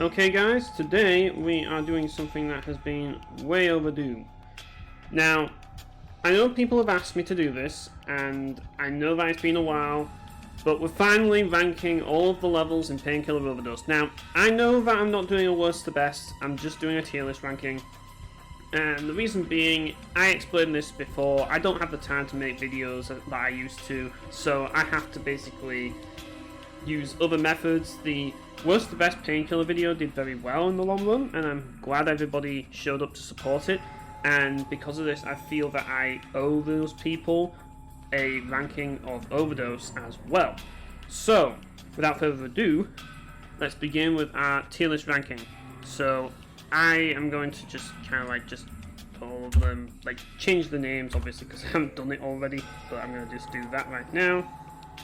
Okay guys, today we are doing something that has been way overdue. Now, I know people have asked me to do this, and I know that it's been a while, but we're finally ranking all of the levels in Painkiller Overdose. Now, I know that I'm not doing a worst to best, I'm just doing a tier list ranking. And the reason being, I explained this before, I don't have the time to make videos that I used to, so I have to basically use other methods. The worst to best Painkiller video did very well in the long run, and I'm glad everybody showed up to support it. And because of this, I feel that I owe those people a ranking of Overdose as well. So, without further ado, let's begin with our tier list ranking. So, I am going to just kind of like just put all of them, like change the names obviously because I haven't done it already, but I'm going to just do that right now.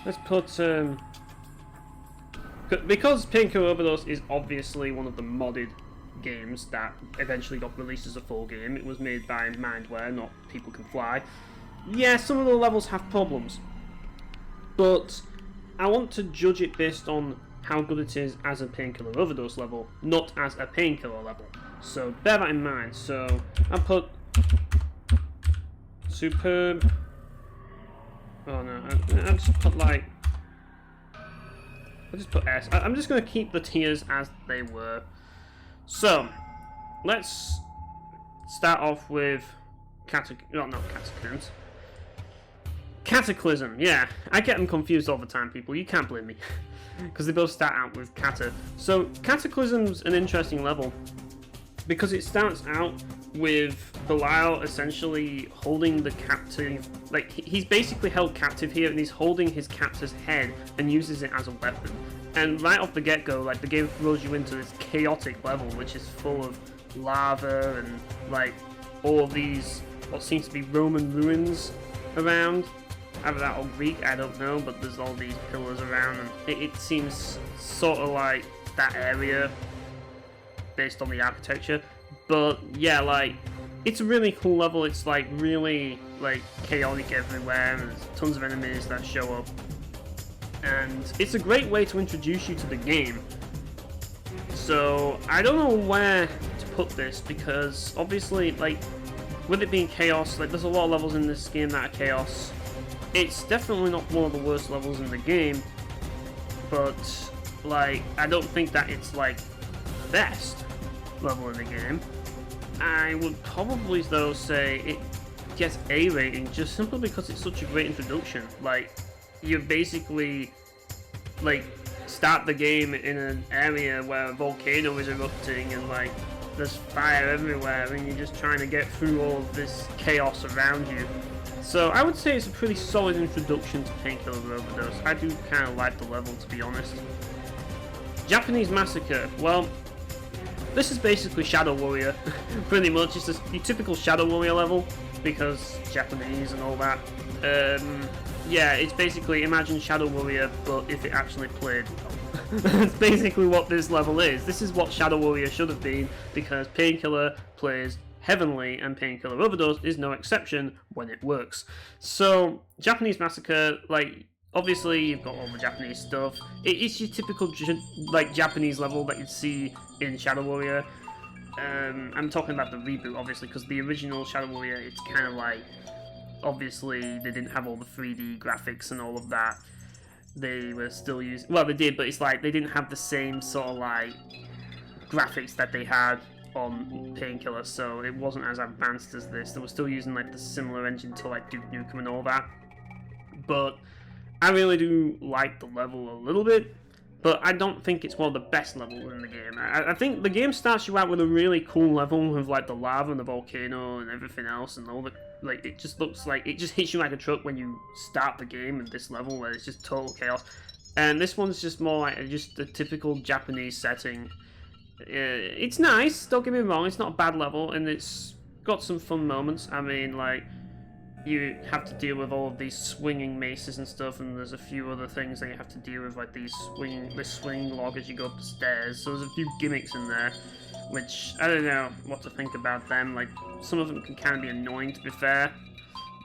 Let's put, because Painkiller Overdose is obviously one of the modded games that eventually got released as a full game. It was made by Mindware, not People Can Fly. Yeah, some of the levels have problems, but I want to judge it based on how good it is as a Painkiller Overdose level, not as a Painkiller level. So bear that in mind. So I put superb. Oh no, I just put like. I'll just put S. I'm just going to keep the tiers as they were. So, let's start off with Cataclysm, yeah. I get them confused all the time, people. You can't blame me. Because they both start out with Cata. So, Cataclysm's an interesting level. Because it starts out with Belial essentially holding the captive, like he's basically held captive here and he's holding his captor's head and uses it as a weapon. And right off the get-go, like the game throws you into this chaotic level which is full of lava and like all of these what seems to be Roman ruins around. Either that or Greek, I don't know, but there's all these pillars around and it seems sort of like that area based on the architecture. But yeah, like it's a really cool level. It's like really like chaotic everywhere and there's tons of enemies that show up, and it's a great way to introduce you to the game. So I don't know where to put this because obviously like with it being chaos, like there's a lot of levels in this game that are chaos. It's definitely not one of the worst levels in the game, but like I don't think that it's like the best level in the game. I would probably though say it gets A rating just simply because it's such a great introduction. Like you basically like start the game in an area where a volcano is erupting and like there's fire everywhere and you're just trying to get through all of this chaos around you. So I would say it's a pretty solid introduction to Painkiller Overdose. I do kind of like the level, to be honest. Japanese Massacre. Well, this is basically Shadow Warrior, pretty much. It's just your typical Shadow Warrior level, because Japanese and all that. Yeah, it's basically, imagine Shadow Warrior, but if it actually played well. That's basically what this level is. This is what Shadow Warrior should have been, because Painkiller plays heavenly, and Painkiller Overdose is no exception when it works. So, Japanese Massacre, like, obviously, you've got all the Japanese stuff. It's your typical like Japanese level that you'd see in Shadow Warrior. I'm talking about the reboot, obviously, because the original Shadow Warrior, it's kind of like, obviously, they didn't have all the 3D graphics and all of that. They were still using, well, they did, but it's like they didn't have the same sort of like graphics that they had on Painkiller, so it wasn't as advanced as this. They were still using like the similar engine to like Duke Nukem and all that. But I really do like the level a little bit, but I don't think it's one of the best levels in the game. I think the game starts you out with a really cool level with like the lava and the volcano and everything else and all the, like, it just looks like, it just hits you like a truck when you start the game at this level where it's just total chaos. And this one's just more like just a typical Japanese setting. It's nice, don't get me wrong, it's not a bad level and it's got some fun moments. I mean, like, you have to deal with all of these swinging maces and stuff, and there's a few other things that you have to deal with, like this swing log as you go up the stairs. So there's a few gimmicks in there, which I don't know what to think about them. Like, some of them can kind of be annoying, to be fair,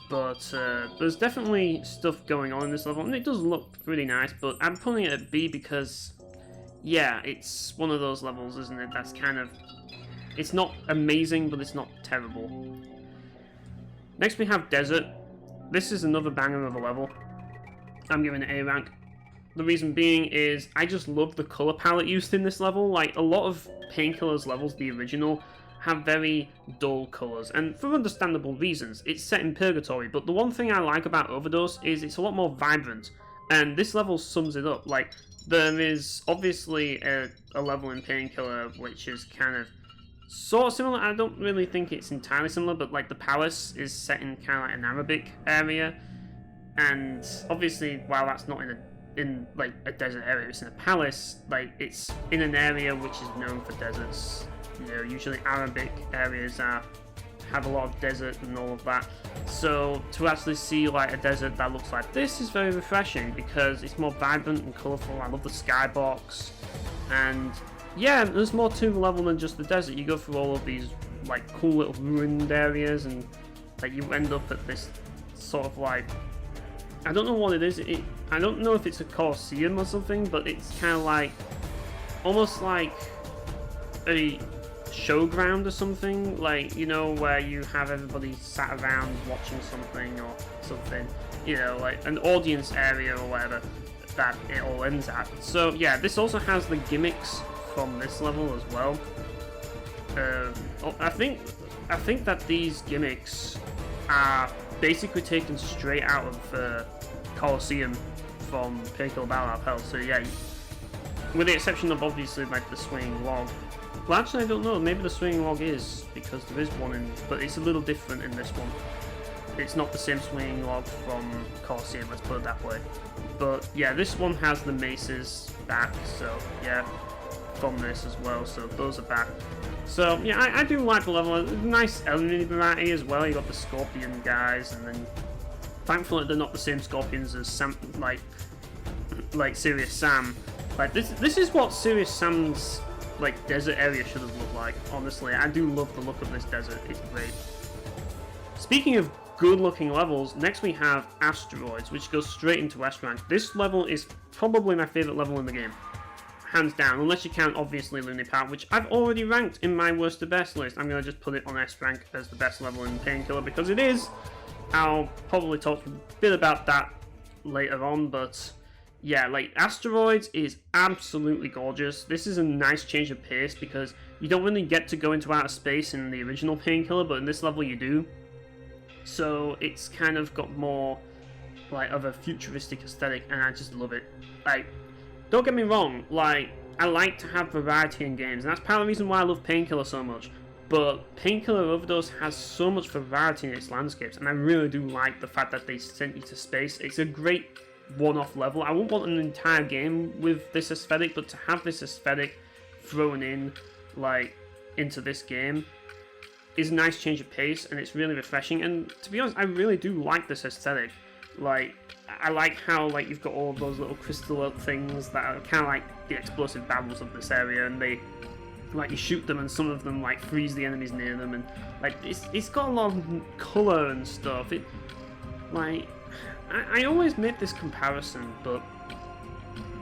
but there's definitely stuff going on in this level, and it does look pretty nice. But I'm putting it at B because yeah, it's one of those levels, isn't it? That's kind of, it's not amazing, but it's not terrible. Next we have Desert. This is another banger of a level. I'm giving it A rank. The reason being is I just love the colour palette used in this level. Like, a lot of Painkiller's levels, the original, have very dull colours, and for understandable reasons. It's set in Purgatory, but the one thing I like about Overdose is it's a lot more vibrant, and this level sums it up. Like, there is obviously a level in Painkiller which is kind of sort of similar. I don't really think it's entirely similar, but like the palace is set in kind of like an Arabic area, and obviously while that's not in like a desert area, it's in a palace. Like, it's in an area which is known for deserts. You know, usually Arabic areas have a lot of desert and all of that. So to actually see like a desert that looks like this is very refreshing because it's more vibrant and colourful. I love the skybox, and yeah, there's more to the level than just the desert. You go through all of these like cool little ruined areas, and like you end up at this sort of like, I don't know what it is. I don't know if it's a Colosseum or something, but it's kind of like almost like a showground or something, like, you know, where you have everybody sat around watching something or something, you know, like an audience area or whatever that it all ends at. So yeah, this also has the gimmicks from this level as well. I think that these gimmicks are basically taken straight out of Colosseum from Painkiller Battle of Hell. So yeah, with the exception of obviously like the swinging log. Well, actually, I don't know. Maybe the swinging log is, because there is one but it's a little different in this one. It's not the same swinging log from Colosseum, let's put it that way. But yeah, this one has the maces back, so yeah, from this as well, so those are back. So yeah, I do like the level. Nice enemy variety as well. You got the scorpion guys, and then thankfully they're not the same scorpions as Sam, like Serious Sam. Like this is what Serious Sam's like desert area should have looked like. Honestly, I do love the look of this desert. It's great. Speaking of good looking levels, next we have Asteroids, which goes straight into S rank. This level is probably my favourite level in the game, hands down, unless you count obviously Loony Park, which I've already ranked in my worst to best list. I'm going to just put it on S rank as the best level in Painkiller because it is. I'll probably talk a bit about that later on, but yeah, like Asteroids is absolutely gorgeous. This is a nice change of pace because you don't really get to go into outer space in the original Painkiller, but in this level you do. So it's kind of got more like of a futuristic aesthetic, and I just love it. Like, don't get me wrong, like I like to have variety in games, and that's part of the reason why I love Painkiller so much. But Painkiller Overdose has so much variety in its landscapes, and I really do like the fact that they sent you to space. It's a great one-off level. I wouldn't want an entire game with this aesthetic, but to have this aesthetic thrown in like into this game is a nice change of pace, and it's really refreshing. And to be honest, I really do like this aesthetic. Like, I like how like you've got all of those little crystal things that are kind of like the explosive barrels of this area, and they like you shoot them and some of them like freeze the enemies near them, and like it's got a lot of colour and stuff. It like I always make this comparison, but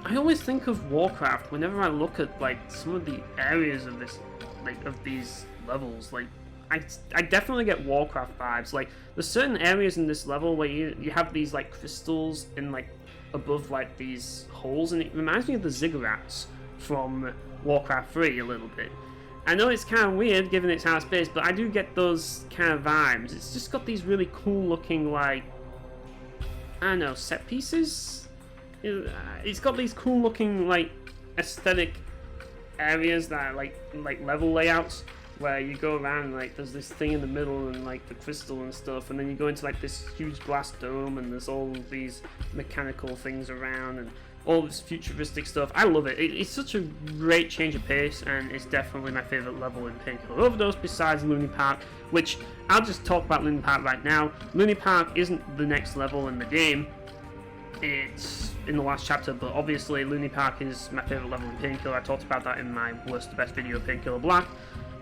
I always think of Warcraft whenever I look at like some of the areas of this, like of these levels. Like I definitely get Warcraft vibes. Like there's certain areas in this level where you have these like crystals in like above like these holes, and it reminds me of the ziggurats from Warcraft 3 a little bit. I know it's kind of weird given it's outer space, but I do get those kind of vibes. It's just got these really cool looking like, I don't know, set pieces? It's got these cool looking like aesthetic areas that are like level layouts where you go around and like there's this thing in the middle and like the crystal and stuff, and then you go into like this huge glass dome and there's all of these mechanical things around and all this futuristic stuff. I love it. It's such a great change of pace, and it's definitely my favourite level in Painkiller Overdose besides Loony Park, which I'll just talk about Loony Park right now. Loony Park isn't the next level in the game. It's in the last chapter, but obviously Loony Park is my favourite level in Painkiller. I talked about that in my worst to best video, Painkiller Black.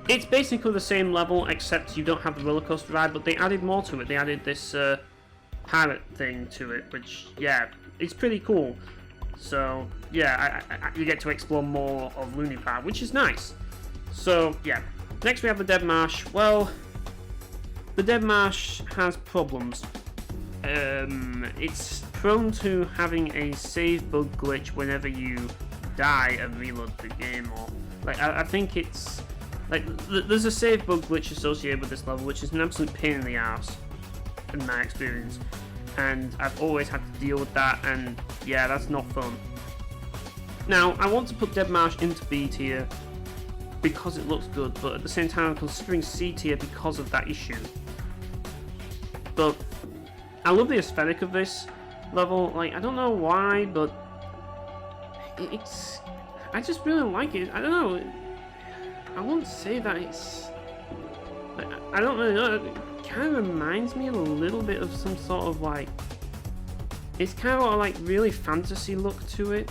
It's basically the same level, except you don't have the roller coaster ride, but they added more to it. They added this pirate thing to it, which, yeah, it's pretty cool. So, yeah, you get to explore more of Loony part, which is nice. So yeah, next we have the Dead Marsh. Well, the Dead Marsh has problems. It's prone to having a save bug glitch whenever you die and reload the game, or like I think it's like there's a save bug glitch associated with this level, which is an absolute pain in the ass in my experience, and I've always had to deal with that, and yeah, that's not fun. Now I want to put Dead Marsh into B tier because it looks good, but at the same time I'm considering C tier because of that issue. But I love the aesthetic of this level. Like, I don't know why, but I just really like it. I don't know. I won't say that it's... I don't really know. It kind of reminds me a little bit of some sort of like... It's kind of got a like really fantasy look to it.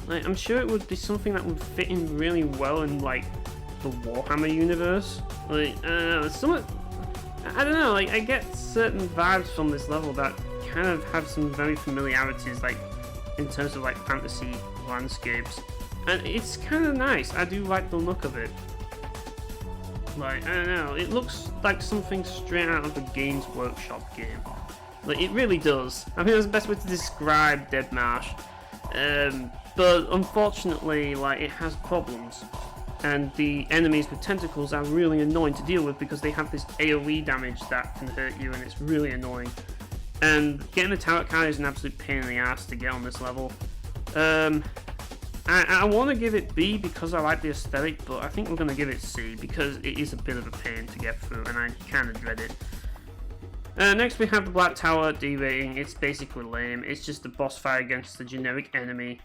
Like, I'm sure it would be something that would fit in really well in like the Warhammer universe. Like, I don't know, like I get certain vibes from this level that kind of have some very familiarities, like in terms of like fantasy landscapes, and it's kind of nice. I do like the look of it. Like, I don't know, it looks like something straight out of the Games Workshop game. Like, it really does. I think that's the best way to describe Dead Marsh. But unfortunately, like, it has problems. And the enemies with tentacles are really annoying to deal with because they have this AoE damage that can hurt you, and it's really annoying. And getting the tarot card is an absolute pain in the ass to get on this level. I want to give it B because I like the aesthetic, but I think we're going to give it C because it is a bit of a pain to get through, and I kind of dread it. Next we have the Black Tower D rating. It's basically lame. It's just a boss fight against a generic enemy.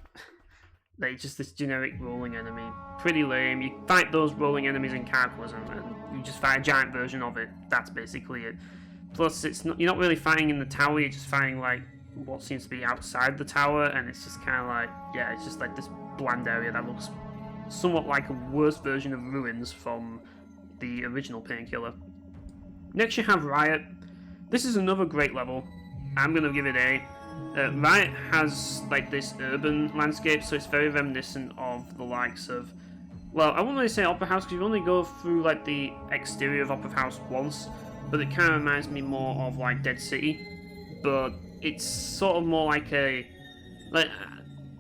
Like, just this generic rolling enemy. Pretty lame. You fight those rolling enemies in Cataclysm, and you just fight a giant version of it. That's basically it. Plus, you're not really fighting in the tower, you're just fighting, like, what seems to be outside the tower, and it's just kind of like, yeah, it's just like this bland area that looks somewhat like a worse version of Ruins from the original Painkiller. Next you have Riot. This is another great level. I'm going to give it A. Riot has like this urban landscape, so it's very reminiscent of the likes of, well, I wouldn't really say Opera House because you only go through like the exterior of Opera House once, but it kind of reminds me more of like Dead City, but it's sort of more like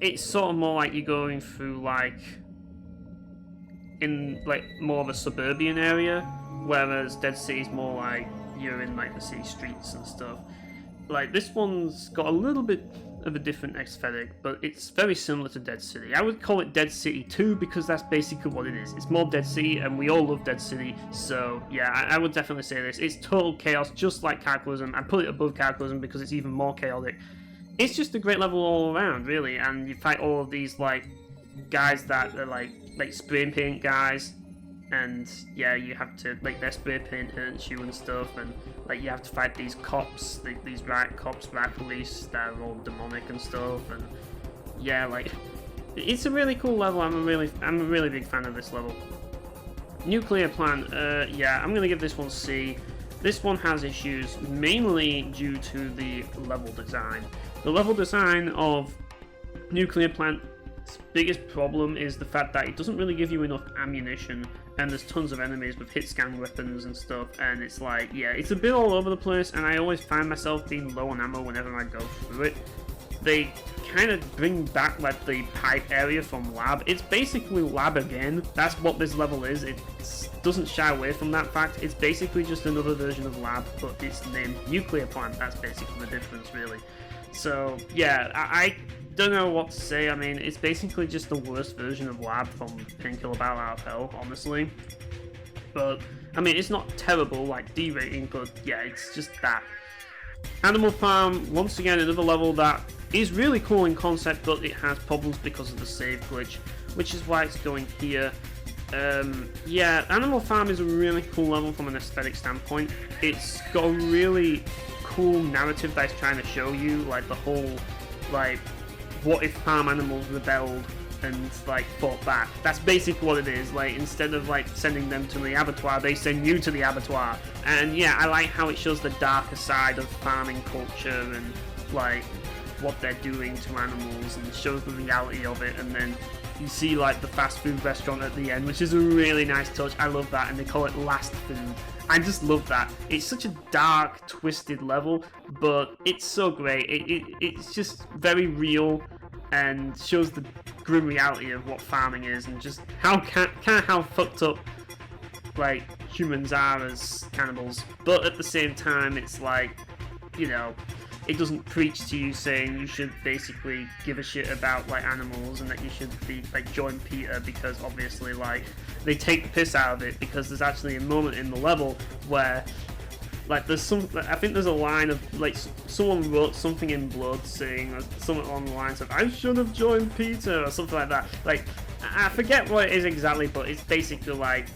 it's sort of more like you're going through like in like more of a suburban area, whereas Dead City is more like you're in like the city streets and stuff. Like, this one's got a little bit of a different aesthetic, but it's very similar to Dead City. I would call it Dead City 2 because that's basically what it is. It's more Dead City, and we all love Dead City, so yeah, I would definitely say this. It's total chaos, just like Cataclysm. I put it above Cataclysm because it's even more chaotic. It's just a great level all around, really, and you fight all of these, like, guys that are, like spray paint guys, and yeah, you have to, like, their spray paint hurts you and stuff, and like you have to fight these cops, these Riot cops, Riot police that are all demonic and stuff, and yeah, like, it's a really cool level. I'm a really big fan of this level. Nuclear Plant, yeah, I'm gonna give this one C. This one has issues mainly due to the level design. The level design of Nuclear Plant's biggest problem is the fact that it doesn't really give you enough ammunition, and there's tons of enemies with hit scan weapons and stuff, and it's like, yeah, it's a bit all over the place, and I always find myself being low on ammo whenever I go through it. They kind of bring back like the pipe area from Lab. It's basically Lab again. That's what this level is. It doesn't shy away from that fact. It's basically just another version of Lab, but it's named Nuclear Plant. That's basically the difference, really. So yeah, I don't know what to say. I mean, it's basically just the worst version of Lab from Painkiller Battle Out of Hell, honestly. But I mean, it's not terrible like D rating, but yeah, it's just that. Animal Farm, once again, another level that is really cool in concept, but it has problems because of the save glitch, which is why it's going here. Yeah, Animal Farm is a really cool level from an aesthetic standpoint. It's got a really cool narrative that it's trying to show you, like the whole, like, what if farm animals rebelled and like fought back? That's basically what it is. Like, instead of like sending them to the abattoir, they send you to the abattoir. And yeah, I like how it shows the darker side of farming culture, and like what they're doing to animals and shows the reality of it, and then you see like the fast food restaurant at the end, which is a really nice touch. I love that, and they call it Last Food. I just love that. It's such a dark, twisted level, but it's so great. It's just very real and shows the grim reality of what farming is, and just how how fucked up like humans are as cannibals. But at the same time, it's like, you know, it doesn't preach to you saying you should basically give a shit about like animals and that you should be like join PETA, because obviously like they take the piss out of it, because there's actually a moment in the level where like there's some, I think there's a line of like someone wrote something in blood saying something along the lines of I should have joined PETA or something like that. Like I forget what it is exactly, but it's basically like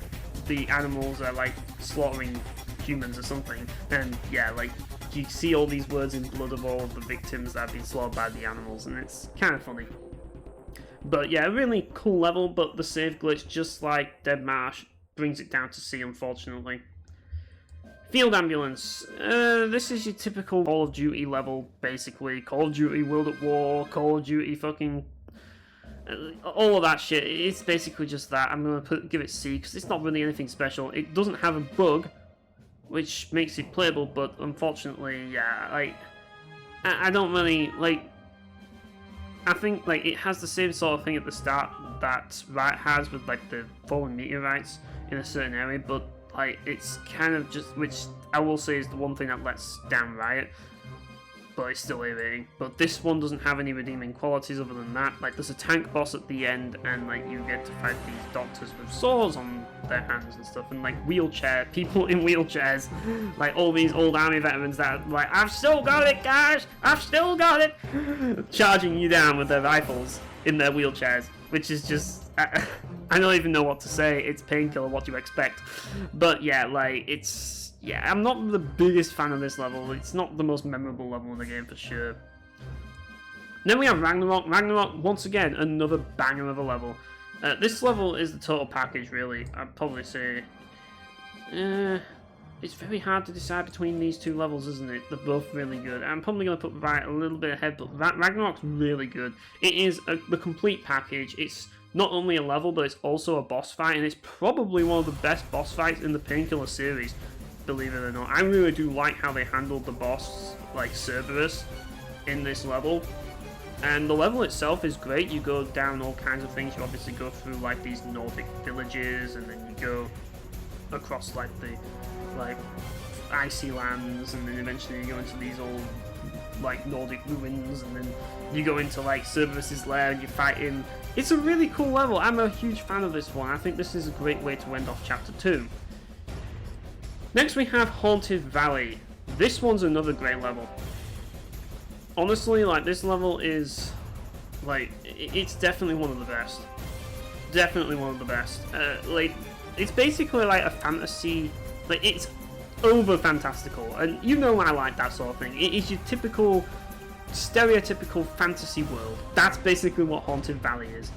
the animals are like slaughtering humans or something, and yeah, like you see all these words in blood of all of the victims that have been slaughtered by the animals, and it's kind of funny. But yeah, a really cool level, but the save glitch, just like Dead Marsh, brings it down to C, unfortunately. Field Ambulance. This is your typical Call of Duty level, basically. Call of Duty World at War, Call of Duty fucking... all of that shit. It's basically just that. I'm going to give it C, because it's not really anything special. It doesn't have a bug, which makes it playable, but unfortunately, yeah, like, I don't really, like, I think, like, it has the same sort of thing at the start that Riot has with, like, the falling meteorites in a certain area, but, like, it's kind of just, which I will say is the one thing that lets down Riot, but it's still irritating. But this one doesn't have any redeeming qualities other than that. Like, there's a tank boss at the end, and like you get to fight these doctors with swords on their hands and stuff, and like people in wheelchairs, like all these old army veterans that are like, I've still got it, guys, I've still got it, charging you down with their rifles in their wheelchairs, which is just, I don't even know what to say. It's Painkiller, what do you expect? But yeah, like, yeah, I'm not the biggest fan of this level. It's not the most memorable level in the game for sure. Then we have Ragnarok. Ragnarok, once again, another banger of a level. This level is the total package, really. I'd probably say... it's very hard to decide between these two levels, isn't it? They're both really good. I'm probably going to put Riot a little bit ahead, but Ragnarok's really good. It is the complete package. It's not only a level, but it's also a boss fight, and it's probably one of the best boss fights in the Painkiller series. Believe it or not, I really do like how they handled the boss, like Cerberus, in this level. And the level itself is great. You go down all kinds of things. You obviously go through like these Nordic villages, and then you go across like the icy lands, and then eventually you go into these old like Nordic ruins, and then you go into like Cerberus's lair and you fight him. It's a really cool level. I'm a huge fan of this one. I think this is a great way to end off Chapter 2. Next we have Haunted Valley. This one's another great level. Honestly, like, this level is, like, it's definitely one of the best. Definitely one of the best. Like, it's basically like a fantasy, like, it's over fantastical, and you know I like that sort of thing. It is your typical, stereotypical fantasy world. That's basically what Haunted Valley is.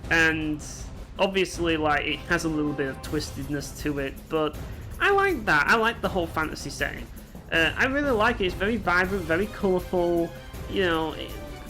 And obviously, like, it has a little bit of twistedness to it, but I like that. I like the whole fantasy setting. I really like it. It's very vibrant, very colourful, you know,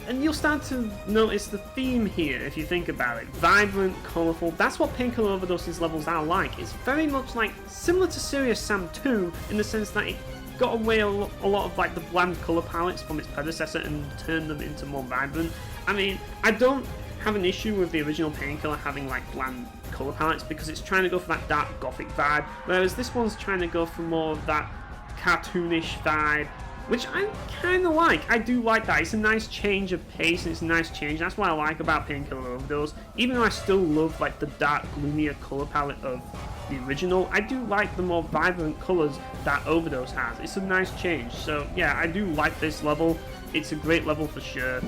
and you'll start to notice the theme here if you think about it. Vibrant, colourful. That's what Painkiller Overdose's levels are like. It's very much like similar to Serious Sam 2 in the sense that it got away a lot of like the bland colour palettes from its predecessor and turned them into more vibrant. I mean, I don't have an issue with the original Painkiller having like bland colour palettes because it's trying to go for that dark gothic vibe, whereas this one's trying to go for more of that cartoonish vibe, which I kind of like. I do like that. It's a nice change of pace, and it's a nice change. That's what I like about Painkiller Overdose. Even though I still love like the dark, gloomier colour palette of the original, I do like the more vibrant colours that Overdose has. It's a nice change. So yeah, I do like this level. It's a great level for sure.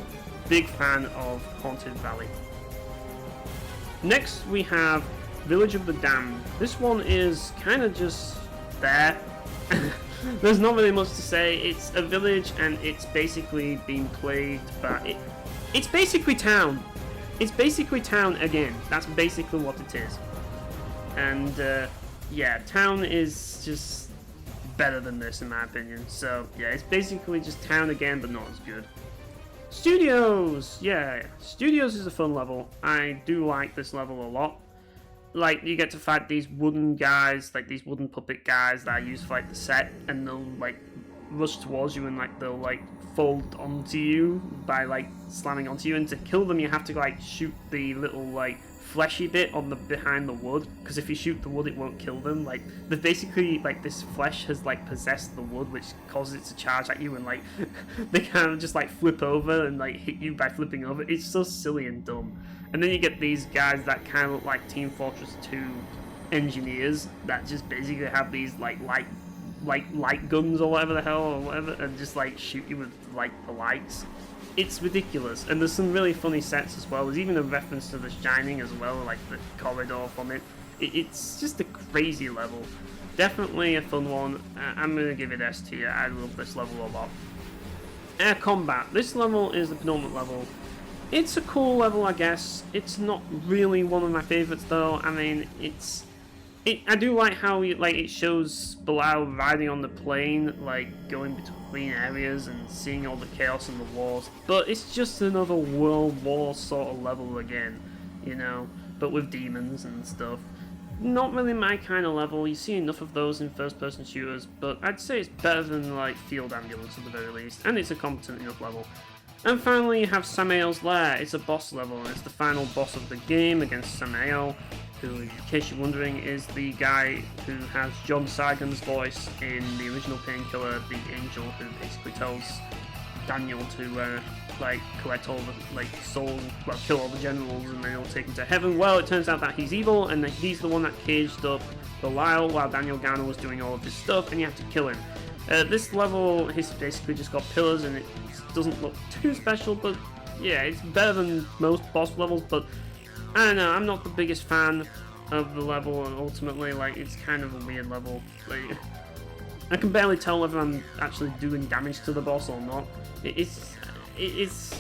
Big fan of Haunted Valley. Next we have Village of the Damned. This one is kind of just there. There's not really much to say. It's a village and it's basically being plagued by... It's basically town. It's basically town again. That's basically what it is. And yeah, town is just better than this in my opinion. So yeah, it's basically just town again, but not as good. Studios! Yeah, Studios is a fun level. I do like this level a lot. Like, you get to fight these wooden guys, like these wooden puppet guys that I use for like the set, and they'll like rush towards you and like they'll like fold onto you by like slamming onto you, and to kill them you have to like shoot the little like fleshy bit on the behind the wood, because if you shoot the wood it won't kill them. Like, they're basically like this flesh has like possessed the wood, which causes it to charge at you, and like they kind of just like flip over and like hit you by flipping over. It's so silly and dumb. And then you get these guys that kind of look like Team Fortress 2 engineers that just basically have these like light guns or whatever the hell or whatever, and just like shoot you with like the lights. It's ridiculous, and there's some really funny sets as well. There's even a reference to The Shining as well, like the corridor from it. It's just a crazy level. Definitely a fun one. I'm gonna give it S tier. I love this level a lot. Air combat. This level is the penultimate level. It's a cool level, I guess. It's not really one of my favourites though. I mean, I do like how it shows Belial riding on the plane, like going between areas and seeing all the chaos and the wars. But it's just another World War sort of level again, you know, but with demons and stuff. Not really my kind of level. You see enough of those in first-person shooters, but I'd say it's better than like Field Ambulance at the very least, and it's a competent enough level. And finally, you have Sammael's Lair. It's a boss level, and it's the final boss of the game against Sammael, who, in case you're wondering, is the guy who has John Saigon's voice in the original Painkiller, the angel who basically tells Daniel to like collect all the like souls, well, kill all the generals, and then he'll take him to heaven. Well, it turns out that he's evil, and that he's the one that caged up Belial while Daniel Garner was doing all of this stuff, and you have to kill him. This level, he's basically just got pillars, and it doesn't look too special, but yeah, it's better than most boss levels. But I don't know, I'm not the biggest fan of the level, and ultimately, like, it's kind of a weird level. Like, I can barely tell whether I'm actually doing damage to the boss or not. It's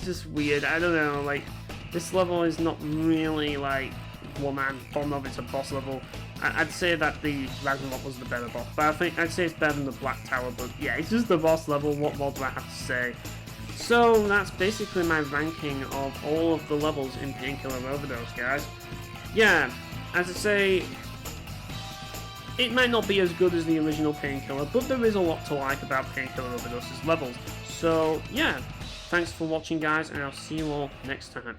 just weird. I don't know, like, this level is not really like one I'm fond of. It's a boss level. I'd say that the Ragnarok was the better boss, but I'd say it's better than the Black Tower. But yeah, it's just the boss level. What more do I have to say? So that's basically my ranking of all of the levels in Painkiller Overdose, guys. Yeah, as I say, it might not be as good as the original Painkiller, but there is a lot to like about Painkiller Overdose's levels. So yeah, thanks for watching, guys, and I'll see you all next time.